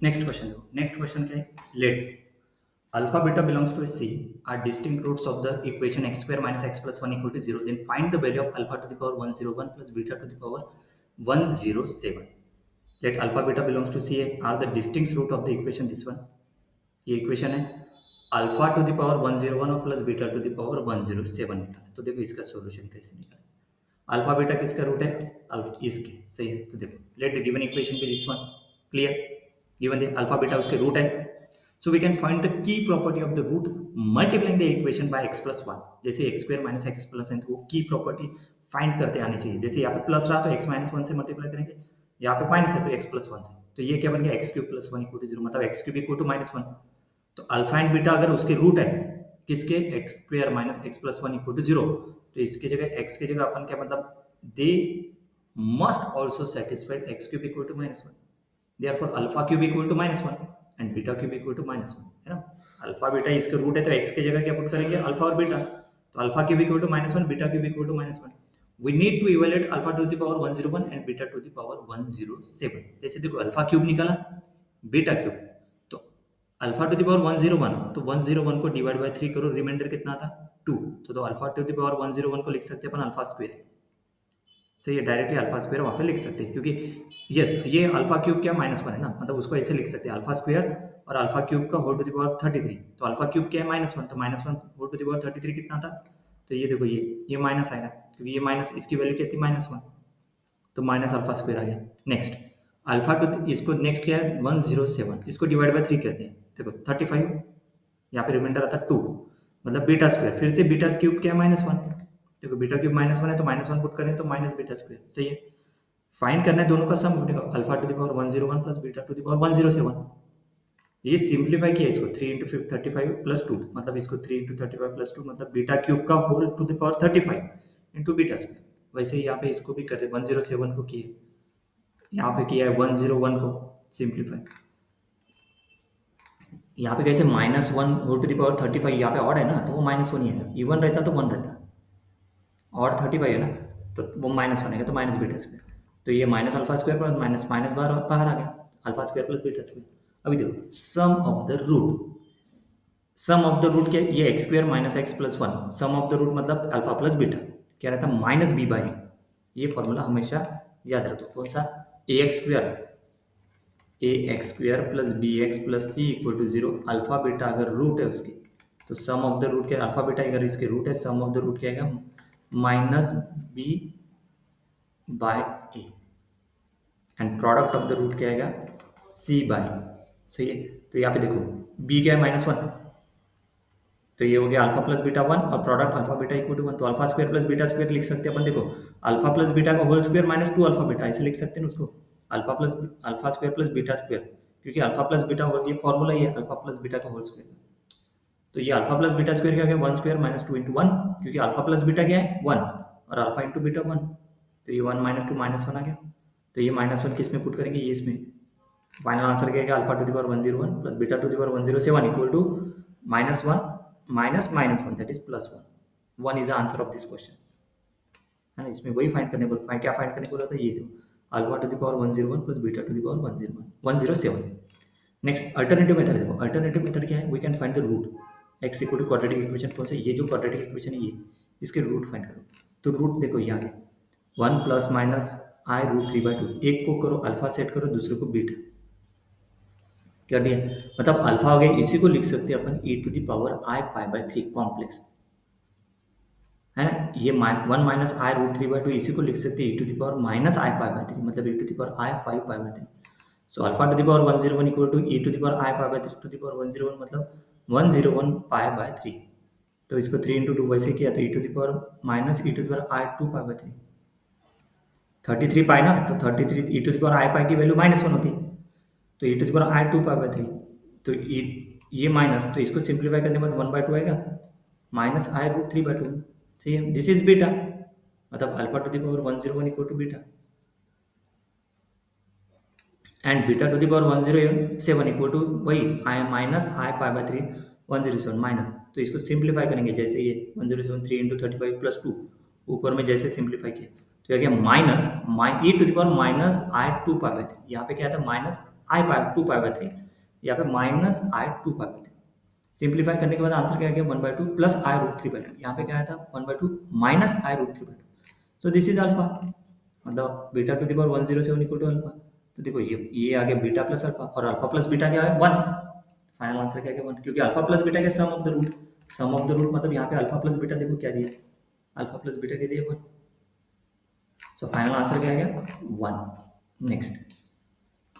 Next question क्या है, let alpha beta belongs to a C are distinct roots of the equation x square minus x plus one equal to zero, then find the value of alpha to the power 101 plus beta to the power 107. Let alpha beta belongs to C are the distinct root of the equation, this one, ये इक्वेशन है, alpha to the power 101 और plus beta to the power 107 निकाला। तो देखो इसका solution कैसे निकाला। अल्फा बीटा किसका रूट है, अल्फा इसके, सही है। तो देखो let the given equation be this one, clear, given the alpha beta उसके रूट है, so we can find the key property of the root multiplying the equation by x plus one. जैसे x square minus x plus n, तो वो की property find करते आनी चाहिए। जैसे यहाँ पे प्लस रहा तो x माइनस वन से मल्टीप्लाई करेंगे, यहाँ पे माइनस है तो x प्लस वन से, तो ये क्या बन गया, x cube plus one equal to zero, मतलब x cube equal to minus one. तो अल्फा एंड बीटा अगर उसके रूट है किसके, x square minus x plus one equal to zero, तो इसके जगह एक्स की जगह अपन क्या, मतलब they must also satisfied x cube equal to minus one, therefore alpha cube equal to minus one and beta cube equal to minus one, है ना। अल्फा बीटा इसके रूट है तो एक्स की जगह क्या पुट करेंगे, अल्फा और बीटा, तो alpha cube equal to minus one, beta cube equal to minus one. We need to evaluate alpha to the power 101 and beta to the power 107। जैसे देखो अल्फा क्यूब निकाला, beta cube, तो alpha to the power 101, तो 101 को divide by 3 करो, reminder कितना था 2, तो अल्फा टू द पावर 101 को लिख सकते हैं अपन अल्फा स्क्वायर, सही है, डायरेक्टली अल्फा स्क्वायर वहां पे लिख सकते हैं, क्योंकि यस ये अल्फा क्यूब क्या माइनस वन है ना, मतलब उसको ऐसे लिख सकते हैं अल्फा स्क्वायर और अल्फा क्यूब का होल टू द पावर 33, तो अल्फा क्यूब क्या है माइनस वन, तो minus one whole to the power 33 कितना था, तो ये देखो ये माइनस आएगा, क्योंकि ये माइनस, इसकी वैल्यू क्या थी माइनस वन, तो माइनस अल्फा स्क्वायर आ गया। नेक्स्ट अल्फा टू, इसको नेक्स्ट क्या है 107, इसको डिवाइड बाय 3 करते हैं, देखो 35, यहाँ पे रिमाइंडर आता 2, मतलब बीटा स्क्वायर, फिर से बीटा क्यूब क्या है माइनस वन, देखो बीटा क्यूब माइनस वन है तो माइनस वन पुट करें तो माइनस बीटा स्क्वायर, सही है। फाइंड करना है दोनों का सम, देखो alpha to the power 101 plus beta to the power 107, ये सिंप्लीफाई किया इसको 3 इंटू 35 प्लस टू, मतलब इसको 3 इंटू 35 प्लस टू, मतलब बीटा क्यूब का whole to the power 35 into beta square. वैसे ही यहाँ पे इसको भी करते 107 को किए, यहाँ पे किया है 101 को सिंप्लीफाई, यहाँ पे कैसे minus one whole to the power 35, यहाँ पे ऑड है ना तो वो माइनस वन ही है, इवन रहता तो वन रहता, और 35 है ना तो वो माइनस वन आएगा, तो माइनस बीटा स्क्वायर, तो ये minus alpha square plus minus minus बाहर आ गया, alpha square plus beta square. अभी देखो sum of the root, sum of the root क्या है, ये x square minus x plus one, sum of the root मतलब अल्फा प्लस बीटा, क्या रहता है माइनस बी बाई, ये फॉर्मूला हमेशा याद रखो, कौन सा, a x square plus b x plus c equal to zero, alpha beta अगर रूट है उसकी, तो सम ऑफ द रूट क्या, अल्फा बीटा अगर इसके रूट है, सम ऑफ द रूट क्या आएगा minus B bye A, and product of the root क्या आएगा सी बाय, सही है। तो यहाँ पे देखो बी क्या है माइनस वन, तो ये हो गया अल्फा प्लस बीटा वन, और product alpha beta equal to one, तो alpha square plus beta square लिख सकते हैं अपन, देखो अल्फा प्लस बीटा का whole square minus two alpha beta, ऐसे लिख सकते हैं उसको, alpha square plus beta square, क्योंकि अल्फा प्लस बीटा होल, ये फॉर्मूला ही है अल्फा प्लस बीटा का होल स्क्वायर, तो ये अल्फा प्लस बीटा स्क्वायर क्या हो गया one square minus two into one, क्योंकि अल्फा प्लस बीटा क्या है वन, और अल्फा इंटू बीटा वन, तो ये one minus two minus one आ गया, तो ये माइनस वन किस में पुट करेंगे, ये इसमें, फाइनल आंसर क्या है alpha to the power 101 plus beta to the power 107 equal to minus one minus minus one, that is plus one, one is the answer of this question, है ना। इसमें वही फाइंड करने बोला, क्या फाइंड करने बोला था, ये दो alpha to the power 101 plus beta to the power 107। Next alternative method देखो, अल्टरनेटिव मेथड क्या है, we can find the root x equal to quadratic equation, कौन सा, ये जो क्वाड्रेटिक इक्वेशन है ये, इसके रूट फाइंड करो, तो रूट देखो ये आ गया one plus minus i root three by two, एक को करो अल्फा सेट करो, दूसरे को बीटा कर दिया, मतलब अल्फा हो गया, इसी को लिख सकते हैं अपन e to the power i pi by three complex, है ना, ये one minus i root three by two, इसी को लिख सकते हैं e to the power minus i pi by three, मतलब e to the power i five pi by three, so alpha to the power 101 equal to e to the power i pi by three to the power 101, मतलब 101 पाई by three, तो इसको 3 into two वैसे किया तो e to the power minus e to the power i two pi by three, 33 pi ना, तो 33 e to the power i pi की value minus one होती, तो e to the power i two pi by three, तो ये minus, तो इसको simplify करने के बाद वन बाय टू आएगा, minus i root three by two, सही है, दिस इज बीटा, मतलब alpha to the power 101 equal to beta, and beta to the power 107 equal to वही i minus i pi by three 107 minus, तो इसको simplify करेंगे, जैसे ये 107 3 into 35 plus to, ऊपर में जैसे सिंप्लीफाई किया तो क्या गया minus e to the power minus i two pi by three, यहाँ पे क्या था minus i pi 2 pi by 3, यहाँ पे minus I 2 pi by 3। Simplify करने के बाद आंसर क्या आ गया 1/2 प्लस आई रूट 3/2। यहाँ पे क्या आया था 1/2 minus i root 3/2। So this is alpha, मतलब beta to the power 107 equal to alpha. तो देखो ये आ गया बीटा प्लस अल्फा, और अल्फा प्लस बीटा क्या है 1। फाइनल आंसर क्या है 1, क्योंकि अल्फा प्लस बीटा के sum of the root, sum of the root मतलब यहाँ पे अल्फा प्लस बीटा देखो क्या दिया, अल्फा प्लस बीटा क्या दिया 1। सो फाइनल आंसर क्या आ गया 1। नेक्स्ट